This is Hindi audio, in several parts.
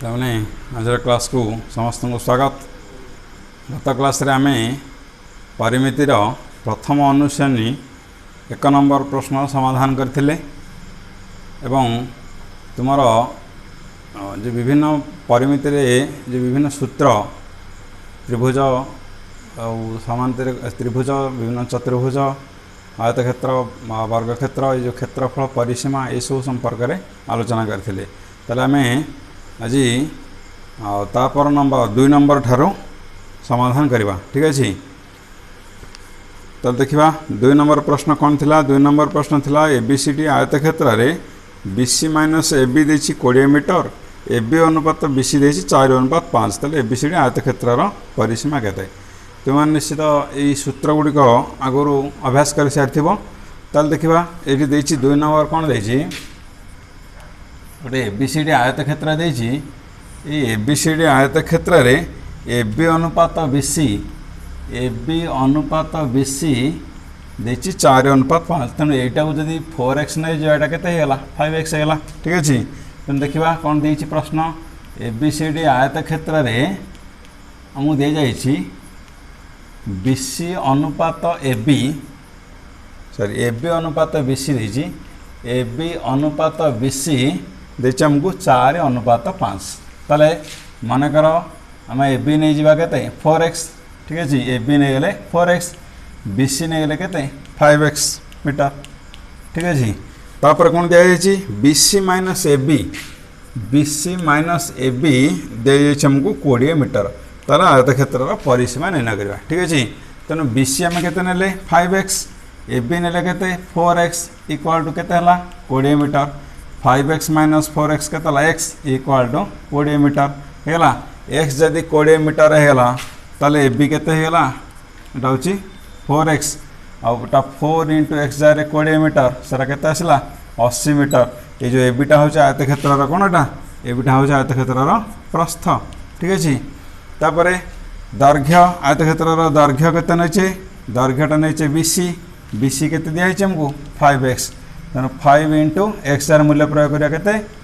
मैंने आज क्लास को समस्त को स्वागत। गत क्लास रे आमे परिमितिर प्रथम अनुश्रेणी 1 नंबर प्रश्न समाधान करथिले एवं तुमर जो विभिन्न परिमितिर जो विभिन्न सूत्र त्रिभुज समांतर त्रिभुज विभिन्न चतुर्भुज आयतक्षेत्र वर्गक्षेत्र ये जो क्षेत्रफल परिसीमा ये सब संपर्क में आलोचना करथिले। ताले आमे आज तापर नंबर 2 नंबर ठारो समाधान करवा। ठीक अच्छे, तो देखा 2 नंबर प्रश्न कौन थिला। 2 नंबर प्रश्न थिला एबीसीडी आयतक्षेत्र रे बीसी माइनस एबी देछि 20 मीटर, एबी अनुपात बीसी देछि 4:5। ताले एबीसीडी आयतक्षेत्र परिसीमा केते तुम निश्चित यही सूत्र गुड़िक आगु अभ्यास कर सारी। ताले देखा ये देछि 2 नंबर कौन देछि गोटे एबीसीडी आयतक्षेत्र देछि। ये एबीसीडी आयतक्षेत्र रे एबी अनुपात बीसी देछि 4:5। तेणु यहाँ को जब 4x नहीं जो यहाँ के 5x है। ठीक अच्छे, तेणु देखा कौन देछि प्रश्न एबीसीडी आयतक्षेत्र रे आमको दे जाइछि बीसी अनुपात एबी सॉरी एबी अनुपात बीसी देछि। एबी अनुपात बीसी देछि हमको 4:5। ताले मन कर आम एबी नहीं जावा के 4x। ठीक अच्छे, एबी नहीं गले 4x, बीसी नहीं गले के 5x मीटर। ठीक अच्छे, तापर कौन दिखाई बीसी माइनस एबी दे हमको 20 मीटर। तार आयतक्षेत्र परिसीमा निर्णय करवा। ठीक अच्छे, तेणु बीसी आम के 5x, एबी ने के 4x इक्वाल टू के 20 मीटर। 5x माइनस 4x के x इक्वाल टू 20 मीटर है। x जदि 20 मीटर है ताले एबी के यहाँ हूँ 4x आउटा 4 इंटू x जाए 20 मीटर सारा के 80 मीटर। ये जो एबीटा हूँ आयतक्षेत्र कौन एटा एबीटा हूँ आयतक्षेत्र प्रस्थ। ठीक अच्छे, तापर दैर्घ्य आयतक्षेत्र दैर्घ्य के नहींचे दैर्घ्यटा नहींचे बीसी के दिखाई हमको 5x। तेना 5 इंटू x मूल्य प्रयोग करा के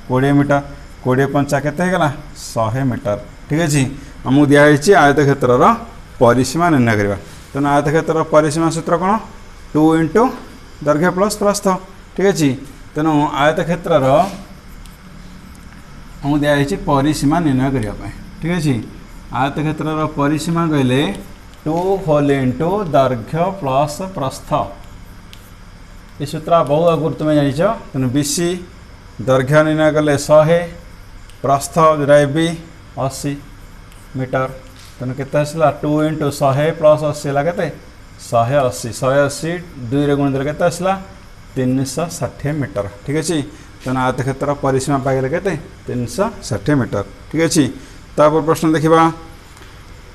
20 मीटर 20 के 100 मीटर। ठीक अच्छे, आमको दिखाई आयतक्षेत्र परिसीमा निर्णय करवा। तेना आयतक्षेत्र परिसीमा सूत्र कौन 2 इंटू दैर्घ्य प्लस प्रस्थ। ठीक अच्छे, तेणु आयतक्षेत्र आमको दिखाई परिसीमा निर्णय करने। ठीक अच्छे, आयतक्षेत्र परिसीमा कहले 2 होल इंटू दैर्घ्य प्लस प्रस्थ। ये सूत्र बहुत आगुरी तुम जाच। तेणु बीसी दैर्घ्य निर्णय कले 100, प्रस्थ जोटा एबी 80 मीटर। तेणु के 2 इंटू 100 प्लस 80 है के 180 180 2 रे गुणित के 360 मीटर। ठीक अच्छे, तेणु आयतक्षेत्र परिसीमा पाइले के 360 मीटर। ठीक अच्छे, तापर प्रश्न देखा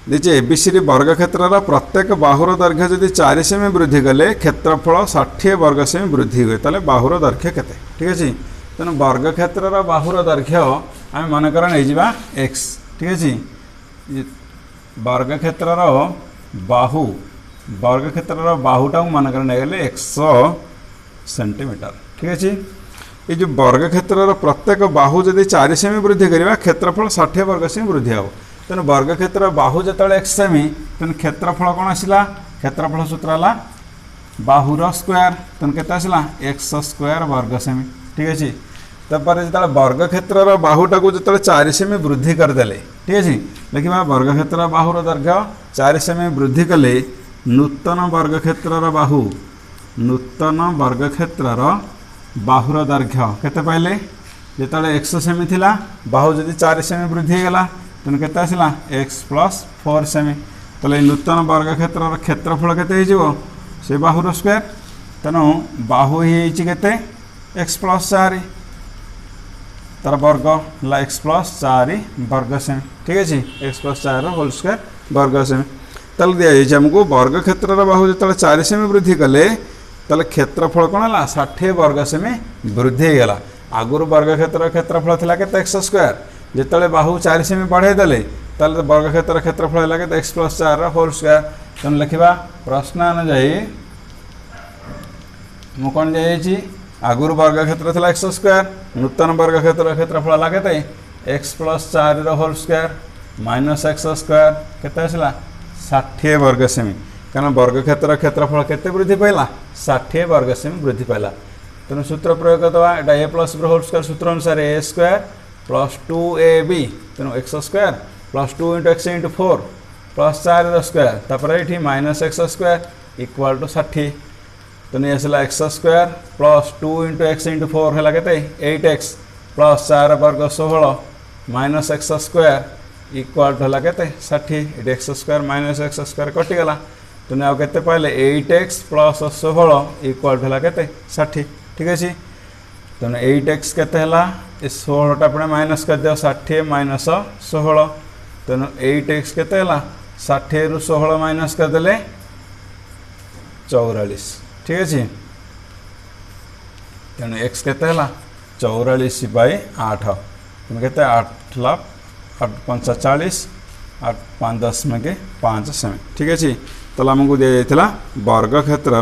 देखिए एबीसीडी वर्गक्षेत्र प्रत्येक बाहुर दैर्घ्य जदि 4 सेमी वृद्धि कले क्षेत्रफल 60 वर्ग सेमी वृद्धि हुए ताले बाहुर दैर्घ्य केते। ठीक अच्छे, तेणु वर्गक्षेत्र बाहुर दैर्घ्य आम मनकर नहीं x। ठीक अच्छे, वर्गक्षेत्र बाहुटा मनकर नहीं गले 100 सेंटीमीटर। ठीक अच्छे, ये जो वर्गक्षेत्र प्रत्येक बाहु जदि 4 सेमी वृद्धि करवा क्षेत्रफल 60 वर्ग सेमी वृद्धि हे। तेणु वर्गक्षेत्र बाहु जो 1 सेमी तेणु क्षेत्रफल कौन आसला क्षेत्रफल सूत्र है बाहुर स्क्वायर। तेणु के x स्क्वायर वर्ग सेमी। ठीक अच्छे, तापर जो वर्गक्षेत्र बाहुटा को जो 4 सेमी वृद्धि करदे। ठीक अच्छे, देखा वर्गक्षेत्र बाहुर दैर्घ्य 4 सेमी वृद्धि कले नूतन वर्गक्षेत्र बाहुर दैर्घ्य केते पाइले जो 100 सेमी थिला बाहु जदि 4 सेमी वृद्धि होगा तेणु के x प्लस 4 सेमी। तो नूतन वर्गक्षेत्र क्षेत्रफल के से बाहुर स्क्वायर। तेणु बाहु के x प्लस 4 तार वर्ग x प्लस 4 वर्ग सेमी। ठीक अच्छे, x प्लस 4 होल स्क्वायर वर्ग सेमी। ताल दिखाई हमको वर्गक्षेत्र बाहु जो 4 सेमी वृद्धि कले ताले क्षेत्रफल कौन है 60 वर्ग सेमी वृद्धि होगा। आगुरी वर्गक्षेत्र क्षेत्रफल था के x स्क्वायर जिते बाहु 4 सेमी बढ़ाई देले ताले वर्गक्षेत्र क्षेत्रफल है x प्लस 4 होल स्क्वायर। तेणु लिखा प्रश्न अनुजाई मु कौन जाइए आगुरी वर्गक्षेत्र था x स्क्वायर नूतन वर्गक्षेत्र क्षेत्रफल है x plus 4 whole square minus x square केते आसला 60 वर्ग सेमी कारण वर्ग क्षेत्र क्षेत्रफल केते वृद्धि पाइला 60 वर्ग सेमी वृद्धि पाइला। तेणु सूत्र प्रयोग करदे एटा A plus B whole square सूत्र अनुसार ए स्क्वायर प्लस 2ab तेणु X square plus 2 into X into 4 plus 4 square तापर ये minus x square equal to 60 तेणु ये आसला X square plus 2 into X into 4 है केते 8x प्लस 4 वर्ग 16 minus x square equal to है केते 60 ये X square minus x square कटिगला तेणु आउ केते पाइले 8x प्लस 16 इक्वाल टू है केते 60 ठीक अच्छे। तेणु 8x केते हला ए 16टा पुणे माइनस कर दियो 60 माइनस 16 तेणु 8x केते हला 60 रु 16 माइनस कर देले 44 ठीक अच्छे। तेणु x केते हला 44 बाय 8 तेणु केते 8 लाख 8 5 40 8 5 10 सेमी ठीक अच्छे। तो आमको दिया वर्ग क्षेत्र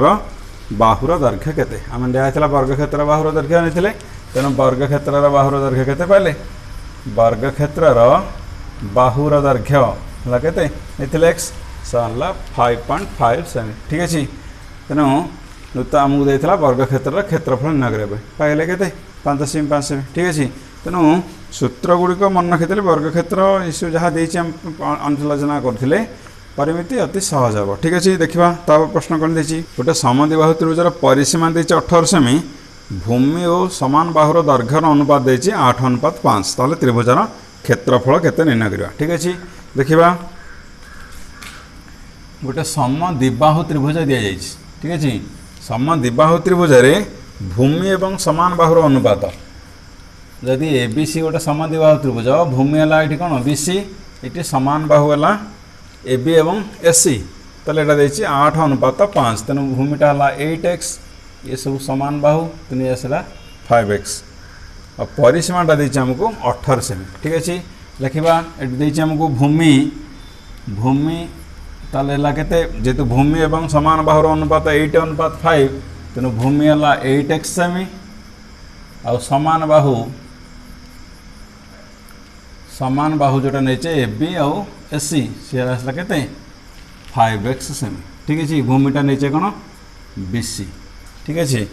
बाहुर दैर्घ्य केते आम दिखाई वर्ग क्षेत्र बाहुर दैर्घ्य नहीं तेणु वर्ग क्षेत्र बाहुर दैर्घ्य केते पाइले वर्ग क्षेत्र बाहुर दैर्घ्य है केते एक्स सरला 5.5 सेमी ठीक अच्छे। तेणु तो आमको देता वर्ग क्षेत्र क्षेत्रफल निर्णय करने पाइले केते 5 सेमी 5 सेमी ठीक अच्छे। तेणु सूत्र गुड़िक मन रखी वर्ग क्षेत्र इश्यू जहाँ अनुलोचना करते परिमिति अति सहज हम ठीक अच्छे। देखा ताप प्रश्न कौन देखिए गोटे समद्विबाहु त्रिभुजर परिसीमा देती 18 सेमी भूमि और समान बाहुर दैर्घ्यर अनुपात देती 8:5 ताले त्रिभुजर क्षेत्रफल केते निर्णय करवा ठीक अच्छे। देखा गोटे समद्विबाहु त्रिभुज दि जाइए ठीक अच्छे। समद्विबाहु त्रिभुज भूमि एवं समान बाहुर अनुपात जदि ए बी सी गोटे समद्विबाहु त्रिभुज भूमि है ये कौन बी सी ये समान बाहु है ए बी एवं एस सी ताले एटा देछि 8:5 तेणु भूमिटा है 8x ये सब समान बाहु तेणु ये आसला 5x और परिसीमाटा देछि हमको 18 सेमी ठीक अच्छे। लिखा ये देछि हमको भूमि भूमि ताले है केते जेतु भूमि एवं समान बाहुर अनुपात 8:5 तेणु भूमि है 8x सेमी और समान बाहु जोटा नहीं ए बी और एस सी सी आसला केते 5x सेमी ठीक अच्छे। भूमिटा नहीं कौन बी सी ठीक अच्छे।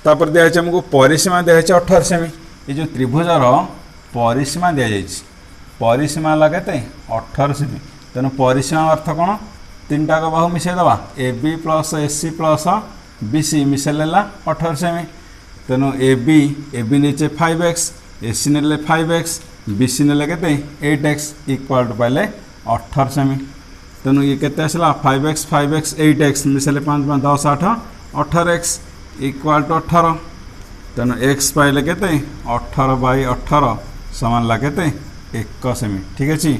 तापर दिखाई हमको परिसीमा दिखाई 18 सेमी ये जो त्रिभुजार परिसीमा दि जाइए परिसीमा है केते 18 सेमी तेणु परिसीमा अर्थ कौन 3टा बाहु मिसेदवा A B plus S C plus B C मिसेल 18 सेमी तेणु ए बी नीचे 5x एस सी ने 5x बी सी ने केते 8x इक्वाल टू पाइले 18 सेमी तेणु ये केते आसला 5x 8x मिसेले 5 5 10 8 18x equal to 18 तेणु x पाइले केते 18/18 समान ला केते 1 सेमी ठीक अच्छे।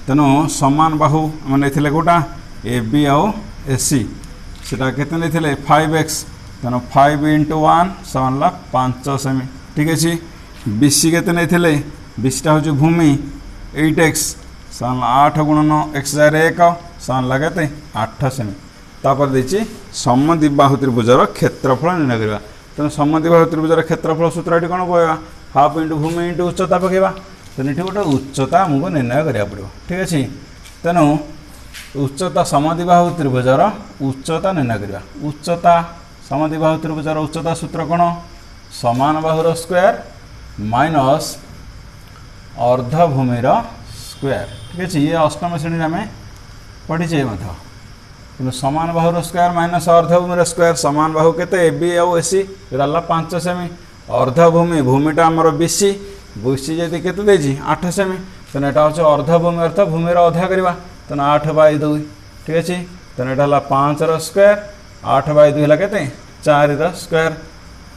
तेणु समान बाहु आम नहीं गोटा ए बी आउ एस सी से केते नहीं 5x तेणु 5 × 1 समान ला 5 सेमी ठीक अच्छे। बी सी केते नहीं बीसटा हूँ भूमि 8x सान 8 × x 1 सान लगाते 8 सेमी तापर देछि समद्विबाहु त्रिभुजर क्षेत्रफल निर्णय करवा तेणु समद्विबाहु त्रिभुजर क्षेत्रफल सूत्र ये कौन पकेगा हाफ इंटू भूमि इंटू उच्चता पकेगा तेणु ये गोटे उच्चता आमको निर्णय करा पड़ो ठीक अच्छे। तेणु उच्चता समद्विबाहु त्रिभुजर उच्चता निर्णय करवा उच्चता समद्विबाहु त्रिभुजर उच्चता सूत्र कौन समान बाहुर स्क्वायर माइनस अर्धभूमिर स्क्वायर ठीक अच्छे। ये अष्टम श्रेणी आम पढ़ीचे कि समान बाहुर स्क्वायर माइनस अर्धभूमिर स्क्वायर समान बाहु केते ए बी आउ एस सी जोड़ा 5 सेमी अर्धभूमि भूमिटा आमर बी सी जदि केते देछि 8 सेमी तेना एटा होचे अर्धभूमि अर्थ भूमिर अधा करवा तेना 8/2 ठीक अच्छे। तेना एटा हला 5 र स्क्वायर 8/2 हला केते 4 र स्क्वायर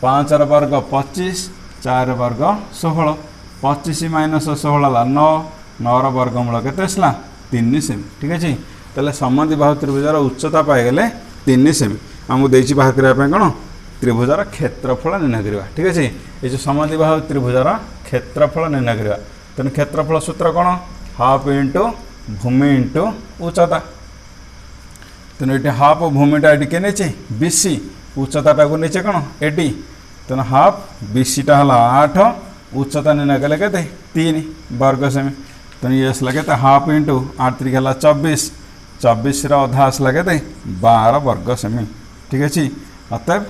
5 र वर्ग 25 4 वर्ग 16 25 माइनस 16 है 9 9 र वर्गमूल केते आसला 3 सेमी ठीक अच्छे। ताले समद्विबाहु त्रिभुजर उच्चता पाइगले 3 सेमी आमको देछि बाहर करबा कौन त्रिभुजर क्षेत्रफल निर्णय करवा ठीक अच्छे। ये जो समद्विबाहु त्रिभुजर क्षेत्रफल निर्णय करवा तेणु क्षेत्रफल सूत्र कौन हाफ इंटू भूमि इंटू उच्चता तेणु ये हाफ भूमिटा ये के नीचे बीसी उच्चता को नीचे कौन 80 तेणु हाफ बीसीटा है 8 उच्चता निर्णय कले के 3 वर्ग सेमी तेणु ये आसला के हाफ इंटू 8 3 है 24 24 अधा आसला के 12 वर्ग सेमी ठीक अच्छे अतएव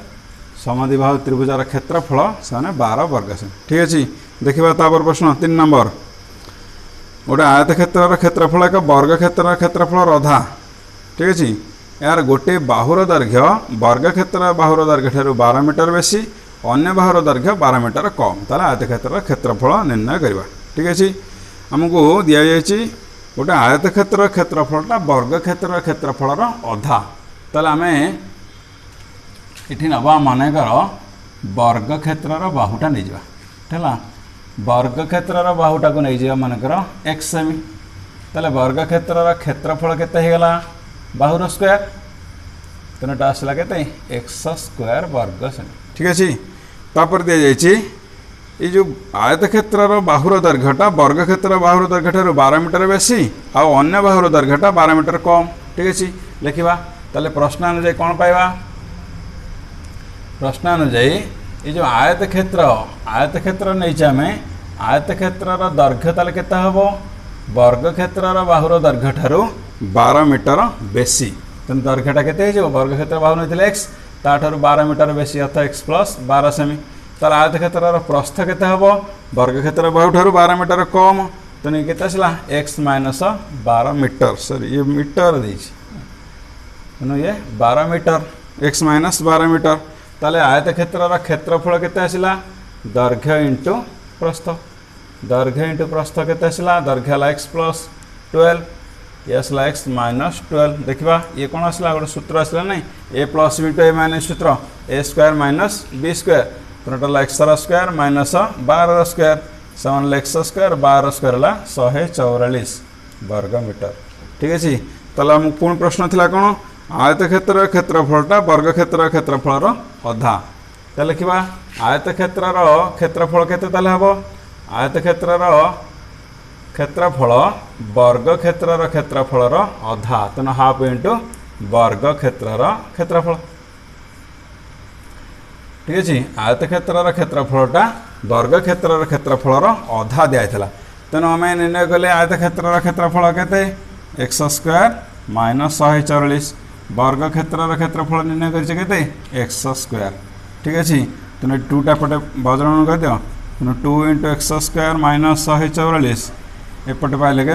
समद्विबाहु त्रिभुजार क्षेत्रफल से 12 वर्ग सेमी ठीक अच्छे देखा तापर प्रश्न 3 नंबर गोटे आयत क्षेत्रफल एक वर्ग क्षेत्रफल अधा ठीक अच्छे यार गोटे बाहुर दैर्घ्य वर्ग क्षेत्र बाहुर दैर्घ्य ठार 12 मीटर बेसी अन्य बाहुर दैर्घ्य 12 मीटर कम ताला आयत क्षेत्रफल निर्णय करवा ठीक अच्छे आमको दि जाइए गोटे आयत क्षेत्रफलटा वर्ग क्षेत्रफल अधा ताला आम ये नवा मानकर वर्ग क्षेत्र बाहुटा नहीं जावा वर्ग क्षेत्र बाहुटा को नहीं जावा मानकर x सेमी ताले वर्ग क्षेत्रफल केते बाहुर स्क्वायर तेनाटा आसला के x स्क्वायर वर्ग सेमी ठीक अच्छे तापर दि जाइए ये जो आयत क्षेत्र बाहुर दैर्घ्यटा वर्ग क्षेत्र बाहुर दैर्घ्य ठार 12 मीटर बेसी आउ अन्य बाहुर दैर्घ्यटा 12 मीटर कम ठीक अच्छे लिखा ताले प्रश्न अनुଯାयी कौन पाइबा प्रश्न अनुଯାयी ये जो आयत क्षेत्र नहीं आम आयत क्षेत्र दैर्घ्य ताले केते हबो वर्ग क्षेत्र बाहुर दैर्घ्य ठारू 12 मीटर बेसी तेणु दैर्घ्यटा केते वर्ग क्षेत्र बाहु नहीं एक्स ताठार 12 मीटर बेसी अर्थात एक्स प्लस 12 सेमी तार आयत क्षेत्र प्रस्थ केते हबो वर्ग क्षेत्र बाहु ठारू 12 मीटर कम तेणु केते आसला एक्स माइनस 12 मीटर सॉरी ये मीटर देछि तेणु ये 12 मीटर एक्स माइनस 12 मीटर ताले आयत क्षेत्रफल केते आसला दैर्घ्य इंटू प्रस्थ दैर्घ्य इंटू प्रस्थ केते आसला दैर्घ्य है एक्स प्लस 12 ये आसला एक्स माइनस 12 देखा ये कौन आसला गोटे सूत्र आसला नहीं A plus B two A minus सूत्र A square minus B square तेनाटा एक्स स्क्वायर माइनस 12 स्क्वायर समान एक्स स्क्वायर 12 स्क्वायर है 144 वर्ग मीटर ठीक अच्छे ताला पुणी प्रश्न थिला कौन आयत क्षेत्रफलटा वर्ग क्षेत्रफल अधा तो लिखा आयत क्षेत्रफल केते ताले हबो आयत क्षेत्रफल वर्ग क्षेत्रफल अधा तेना हाफ इंटू वर्ग क्षेत्रफल ठीक अच्छे आयत क्षेत्रफलटा वर्ग क्षेत्रफल अधा दिखाई तेणु आम निर्णय कले आयत क्षेत्रफल केते एक्स स्क्वायर माइनस 144 वर्ग क्षेत्रफल निर्णय करते एक्स स्क्वायर ठीक अच्छे तेना 2टा पटे बजन कर दियो तेना 2 इंटू एक्स स्क्वायर माइनस 144 एपटे पाइले के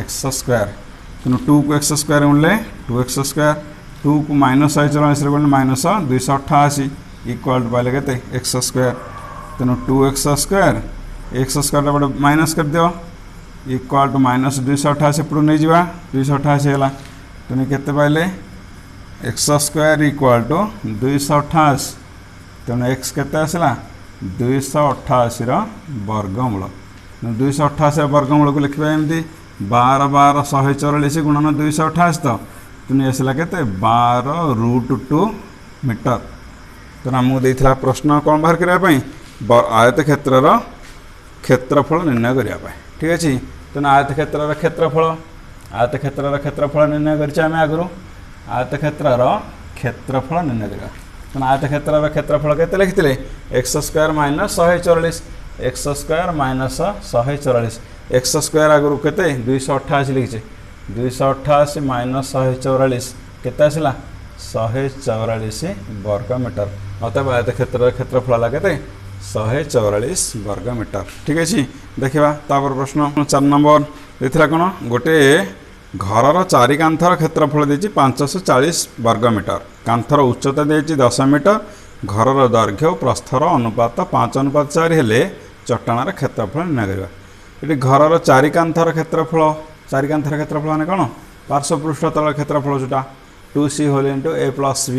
एक्स स्क्वायर तेणु 2 को एक्स स्क्वायर गुणले 2x स्क्वायर 2 को माइनस 144 गुणले माइनस 288 इक्वल टू पाइले के एक्स स्क्वायर तेणु 2x स्क्वायर एक्स स्क्वायर बड़े माइनस कर दियो इक्वल टू माइनस 288 एपटू नहीं जावा 288 है तेणु केते पाइले एक्स स्क्वायर इक्वल टू 288 तेणु एक्स केते आसला 288 वर्गमूल 288 वर्गमूल को लिखा एमती 12 12 144 गुणन 288 तो तेणु आसला के 12√2 मीटर तेणु आमको देता प्रश्न कौन बाहर करने आयत क्षेत्रफल निर्णय करने ठीक अच्छे तेणु आयत क्षेत्रफल निर्णय कर आगु आयत क्षेत्रफल निर्णय करवा तेणु आयत क्षेत्रफल के लिखते x square minus 144 x square minus 144 x square आगु के 288 लिखे 288 माइनस 144 केते आसला 144 वर्ग मीटर अतएव आयत क्षेत्रफल के 144 वर्ग मीटर ठीक अच्छे देखा तापर प्रश्न 4 नंबर देता कौन गोटे घरर चारि कांथर क्षेत्रफल देती 540 वर्ग मीटर कांथर उच्चता देती 10 मीटर घरर दैर्घ्य प्रस्थर अनुपात 5:4 हेले चट्टाणार क्षेत्रफल निर्णय करवा ये घरर चारि कांथर क्षेत्रफल माने कौन पार्श्व पृष्ठतल क्षेत्रफल जोटा 2c whole into a plus b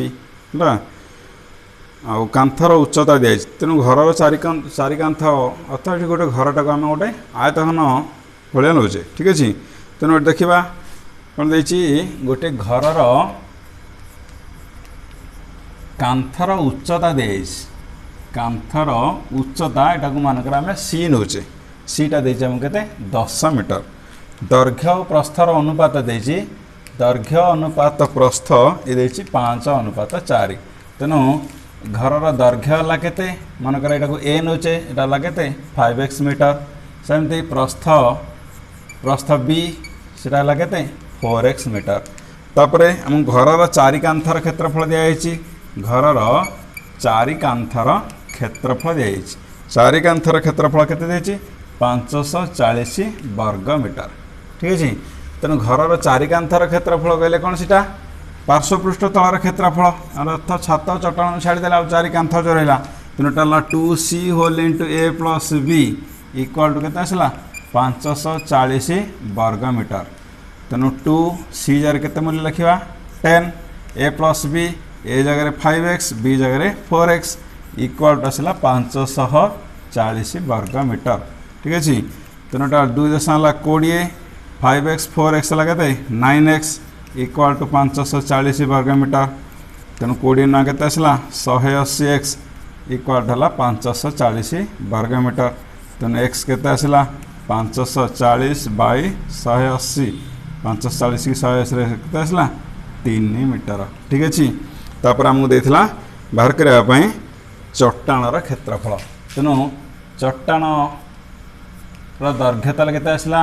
आउ कांथर उच्चता दी तेणु घरर चारि कांथ अर्थात गोटे घरटा को आम गोटे आयतघन भाया नौचे ठीक अच्छे तेणु देखा कौन देखी गोटे घरर कांथर उच्चता दी कांथर उच्चता यहाँ को मानकर आम सी नौचे सीटा देती आमको के 10 मीटर दैर्घ्य और प्रस्थर अनुपात देती दैर्घ्य अनुपात प्रस्थ ये 5:4 तेणु घरर दैर्घ्य है केते मनकर एटा को ए नौचे एटा केते 5x मीटर सेमती प्रस्थ बी सेटा केते 4x मीटर तापरे हम घरर चारि कांथर क्षेत्रफल दिया घरर चारि कांथर क्षेत्रफल दिया चारि कांथर क्षेत्रफल केते देछि 540 वर्ग मीटर ठीक है तेणु घरर चारि कांथर क्षेत्रफल कहले कौन सीटा पार्श्वपृष्ठ तलर क्षेत्रफल अर्थ छात चट्टान छाड़देला आ चारि कांथ जो रहा तेणु टाला 2c whole into a plus b equal to केते आसला 540 वर्ग मीटर तेणु 2c जगह केते मूल्य लिखा 10 ए प्लस बी ए जगह 5x बी जगह 4x इक्वाल टू आसला 540 वर्ग मीटर ठीक है तेणु 2 दशमलव 20 5x 4x लगे 9x इक्वाल टू 540 वर्ग मीटर तेणु 20 ना के 180x इक्वाल टू 540 वर्ग मीटर तेणु x के 540 बाई 180 540 की 180 के 3 मीटर ठीक है तापर आमको देथिला बाहर करने चट्टाणर क्षेत्रफल तेणु चट्टाण दैर्घ्य ताले केते आसला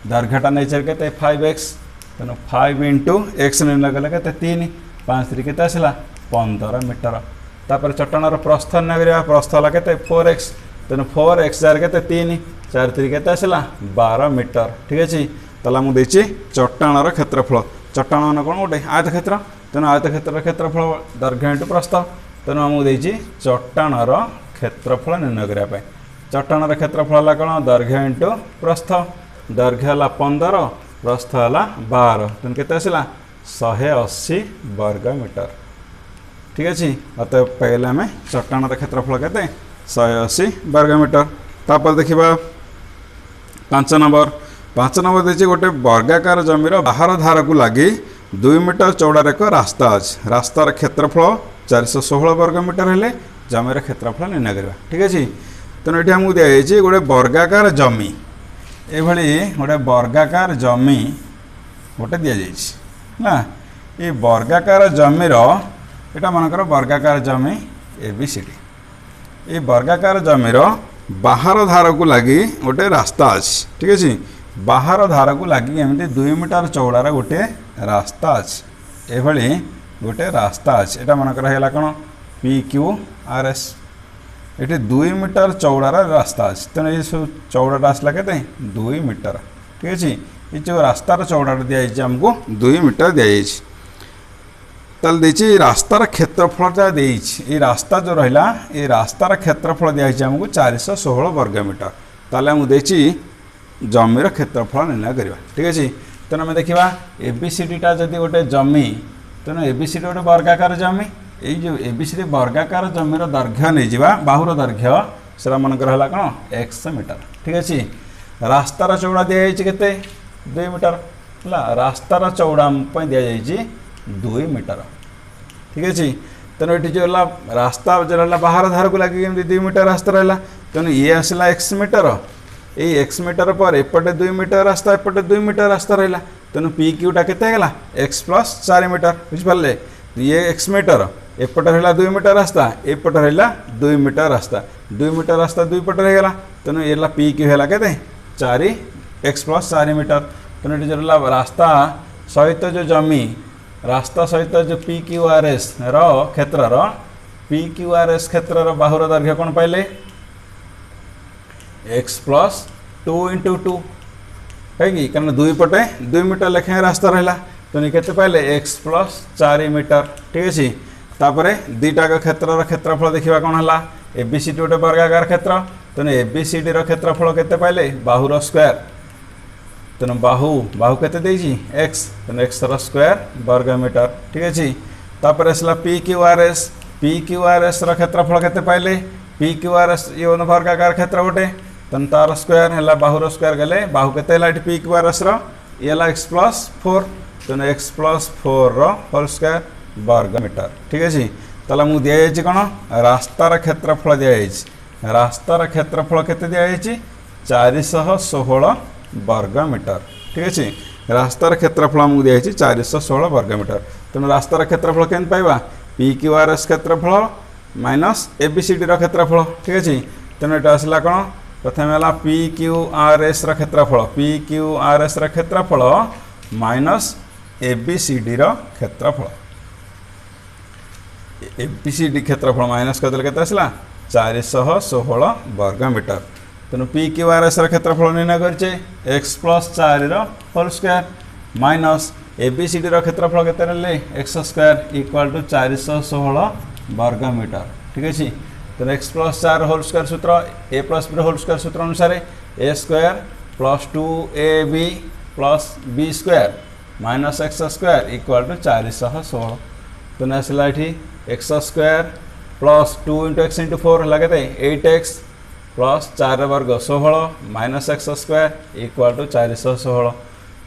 दैर्घ्यटा नेचर के 5x तेणु 5 इंटू एक्स निर्णय कले 3 5 3 के 15 मीटर तापर चट्टाणर प्रस्थ निर्णय प्रस्थ है 4x तेणु 4x जार के 3 4 3 के 12 मीटर ठीक है ताला मुझे चट्टाणर क्षेत्रफल चट्टाण मान कौन गोटे आयत क्षेत्र तेणु आयत क्षेत्र क्षेत्रफल दैर्घ्य इंटू प्रस्थ तेणु आमको देती चट्टाणर क्षेत्रफल निर्णय करने चट्टाणर क्षेत्रफल है कौन दैर्घ्य इंटू प्रस्थ दैर्घ्य है 15 प्रस्थ है 12 तेणु के 180 वर्ग मीटर ठीक है अतः पहले आम चट्टाणर क्षेत्रफल के 180 वर्ग मीटर तापर देखा 5 नंबर देखिए गोटे वर्गाकार जमीर बाहर धार को लगी 2 मीटर चौड़ार एक रास्ता अच्छे रास्तार क्षेत्रफल 416 वर्ग मीटर हेले जमीर क्षेत्रफल निर्णय करवा ठीक है तेणु ये आमको दिखाई गोटे वर्गाकार जमी ये गोटे वर्गाकार जमी गोटे दि जाइए ये वर्गाकार जमीर यहाँ मनकर वर्गाकार जमी ABCD ये वर्गाकार जमीर बाहर धार को लगी गोटे रास्ता अच्छे ठीक है बाहर धार को लगी एमती 2 मीटर चौड़ार गोटे रास्ता अच्छे ये गोटे रास्ता अच्छे यहाँ मनकर है कौन PQRS ये 2 मीटर चौड़ार रास्ता अच्छे तेणु ये सब चौड़ाटा आसला के 2 मीटर ठीक है ये जो रास्तार चौड़ाटा दिखाई आमको 2 मीटर दिखाई ताल देखिए रास्तार क्षेत्रफलटा ये रास्ता जो रहा ये रास्तार क्षेत्रफल दिखाई आमको 416 वर्ग मीटर ताल मुझे जमीर क्षेत्रफल निर्णय करवा ठीक है तेणु आम देखा ABCDटा जदि गोटे जमी तेणु ABCD गोटे वर्गाकार जमी ये जो ABCD वर्गाकार जमीर दैर्घ्य नहीं बाहुर दैर्घ्य से मनकर है कौन x मीटर ठीक है रास्तार चौड़ा दिखाई के 2 मीटर है रास्तार चौड़ा दि जाइए 2 मीटर ठीक है तेणु ये जो रास्ता जो रहा बाहर धार को लगे 2 मीटर रास्ता रहा तेणु ये आसला x मीटर ये x मीटर पर एपटे 2 मीटर रास्ता एपटे 2 मीटर रास्ता रहा तेणु PQटा केते x प्लस 4 मीटर बुझिपारे ये x मीटर एपटे रहा 2 मीटर रास्ता एपटे रहा 2 मीटर रास्ता 2 मीटर रास्ता 2 पटे रहीगला तेणु ये PQ है के 4x प्लस 4 मीटर तेणु ये जो रास्ता सहित जो जमी रास्ता सहित जो PQRS क्षेत्र PQRS क्षेत्र बाहुर दैर्घ्य कौन पाइले x प्लस 2 इंटू 2 है कि कारण 2 पटे 2 मीटर लेखाएं रास्ता रहा तेणु केते पाइले x प्लस 4 मीटर ठीक है तापर दुईटाक क्षेत्रफल देखा कौन है ABCD गोटे वर्गाकार क्षेत्र तेणु ABCD क्षेत्रफल केते पाइले बाहुर स्क्वायर तेणु बाहु केते x तेणु x स्क्वायर वर्ग मीटर ठीक है तापर आसला PQRS क्षेत्रफल केते पाइले PQRS ये वर्गाकार क्षेत्र गोटे तेणु तार स्क्वायर है बाहुर स्क्वायर गले बाहु केते PQRS ये x प्लस 4 तेणु x प्लस 4 होल स्क्वायर वर्ग मीटर ठीक है ताला मु दिया जाइए कौन रास्तार क्षेत्रफल दिया रास्तार क्षेत्रफल केते दिया 416 वर्ग मीटर ठीक है रास्तार क्षेत्रफल आमको दिया 416 वर्ग मीटर तेणु रास्तार क्षेत्रफल केमती पाइबा पी क्यू आर एस क्षेत्रफल minus A B C D क्षेत्रफल ठीक अच्छे तेणु ये आसला कौन प्रथम है पी क्यू आर एस क्षेत्रफल पी क्यू आर एस क्षेत्रफल minus A B C D क्षेत्रफल ए बी सी डी क्षेत्रफल माइनस करदे के आसला 416 वर्ग मीटर तेणु पी क्यू आर एस क्षेत्रफल निर्णय करें x plus 4 whole square minus A B C D क्षेत्रफल के एक्स स्क्वायर इक्वाल टू 416 वर्ग मीटर ठीक अच्छे तेणु एक्स प्लस 4 होल स्क्वायर सूत्र A plus B whole square सूत्र अनुसार A square plus 2ab plus B square minus x square equal to 416 तेणु आसला ये X square plus 2 into X into 4 लगे 8x प्लस 4 वर्ग 16 minus x square equal to 416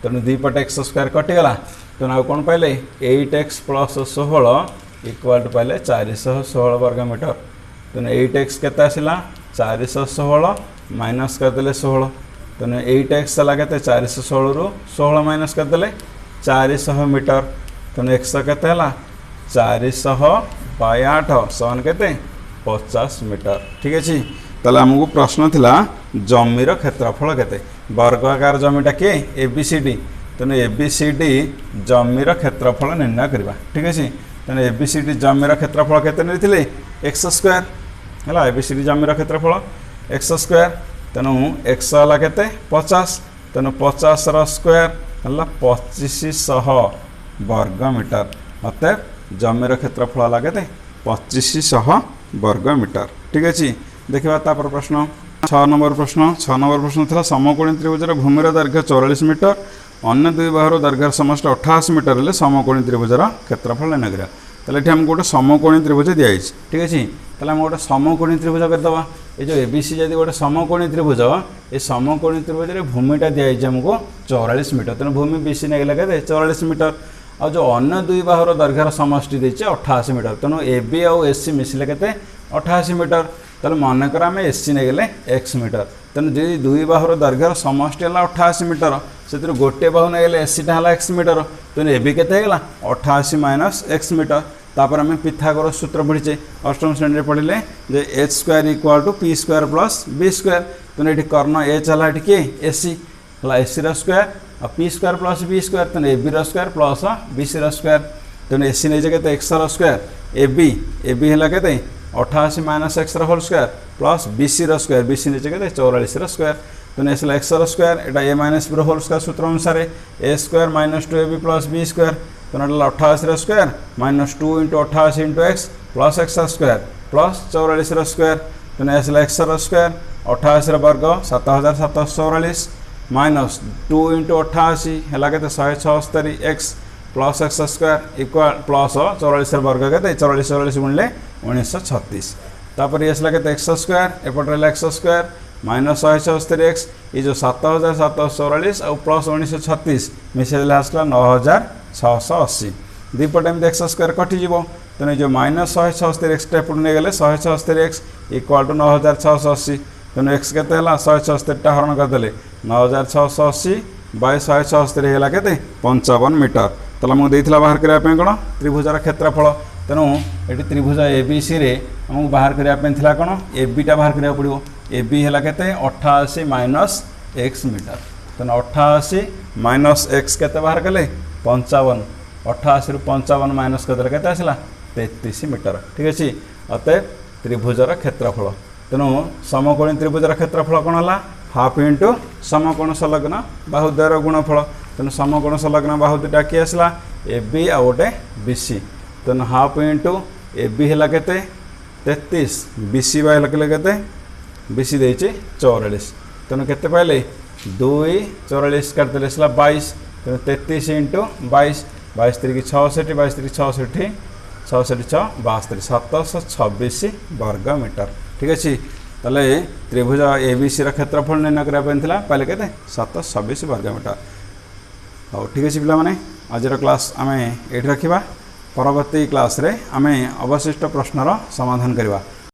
तेणु दुईपटे एक्स स्क्वायर कटिगला तेणु आउ कौन पाइले 8x प्लस 16 इक्वाल टू पाइले 416 वर्ग मीटर तेणु 8x के आसला 416 माइनस करदे 16 तेणु 8x लगे 416 रु 16 माइनस करदे 400 मीटर तेणु एक्स के 400 बाय 8 सन के 50 मीटर ठीक अच्छे ताले आमको प्रश्न थिला जमीर क्षेत्रफल केते वर्गाकार जमीटा किए ए बी सी डी तेणु ए बी सी डी जमीर क्षेत्रफल निर्णय करवा ठीक अच्छे तेणु ए बी सी डी जमीर क्षेत्रफल केते नहीं एक्स स्क्वायर है ए बी सी डी जमीर क्षेत्रफल एक्स स्क्वायर तेणु एक्स है केते 50 तेणु 50 स्क्वायर है 2500 वर्ग मीटर अतएव जमीर क्षेत्रफल है केते 2500 वर्ग मीटर ठीक अच्छे देखा तापर प्रश्न 6 नंबर प्रश्न था समकोणी त्रिभुजर भूमिर दैर्घ्य 44 मीटर अन्य दुई बाहुर दैर्घ्य समस्त 88 मीटर हेल्ले समकोणी त्रिभुजर क्षेत्रफल निर्णय करा ताले एठी हमको गोटे समकोणी त्रिभुज दिखाई ठीक अच्छे ताले हम गोटे समकोणी त्रिभुज करदे ये जो एबीसी जब गोटे समकोणी त्रिभुज ये समकोणी त्रिभुज भूमिटा दिखाई हमको 44 मीटर तेणु भूमि बीसी नहीं लगे 44 मीटर आ जो अन्य दुई बाहुर दैर्घ्यर समष्टि देती 88 मीटर तेणु ए बी आउ एस सी मिसिले के 88 मीटर तेल मनकर आम एस सी नहीं गले एक्स मीटर तेणु जी दुई बाहुर दैर्घ्यर समष्टि है 88 मीटर से गोटे बाहु नहीं गले एस सीटा एक्स मीटर तेणु ए बी के 88 माइनस एक्स मीटर तापर आम पिथागोरस सूत्र पढ़ीचे अष्टम श्रेणी में पढ़ले जे H square equal to P square plus B square तेणु ये कर्ण एच है किए एस सी है एस सी स्क्वायर और P square plus B square तेणु A B square plus B C square तेणु एस सी नहीं के एक्स स्क्वायर ए बी है के 88 minus X whole square plus B C square B C नहीं के 44 स्क्वायर तेणु S X square Etah A minus B whole square सूत्र अनुसार A square minus 2ab plus B square तेणु 88 square minus 2 into 88 into X plus X square plus 44 square तेणु एस एक्स स्क्वायर 88 वर्ग 7744 माइनस 2 इंटू 88 है के 176 x plus X square equal plus 44 वर्ग के 44 गुणिले 1936 तापर ये आसला के एक्स स्क्वायर एपटे एक्स स्क्वायर माइनस 176 एक्स ये जो 7744 और प्लस 1936 मिसेल आसला 9680 दुपटे एमती एक्स स्क्वायर कटिज तेणु जो माइनस 176 एक्स एपट नहीं गले 176 एक्स इक्वाल टू 9680 तेणु एक्स के 176 हरण करदे 9680 बाय 176 होगा के 55 मीटर ताला मुझे देता बाहर करने कौन त्रिभुजार क्षेत्रफल तेणु ये त्रिभुज ए बी सी आमको बाहर करने कौन ए बीटा बाहर करा पड़ो ए बी है के 88 माइनस एक्स मीटर तेणु 88 माइनस एक्स के बाहर कले 55 88 रु 55 माइनस करदे के आसला 33 मीटर ठीक अच्छे अतएव त्रिभुजार क्षेत्रफल तेणु समकोणी त्रिभुजार क्षेत्रफल कौन है हाफ इंटू समकोण संलग्न बाहुद्वयर गुणफल तेणु समकोण संलग्न बाहुद्वयटा किए आसला ए बी आ गोटे बी सी तेणु हाफ इंटू ए बी है के 33 बी सी बाय के बी सी देती 44 तेणु के पाइले 2 44 काटदेले आसला 22 तेणु 33 इंटू 22 22 3 66 22 3 66 66 6 62 726 वर्ग मीटर ठीक अच्छे ताले त्रिभुज ए बी सी क्षेत्रफल निर्णय करने पाइले के 726 वर्ग मीटर हाँ ठीक अच्छे पे आज क्लास आम ये रखा परवर्ती क्लास रे आम अवशिष्ट प्रश्नर समाधान करवा।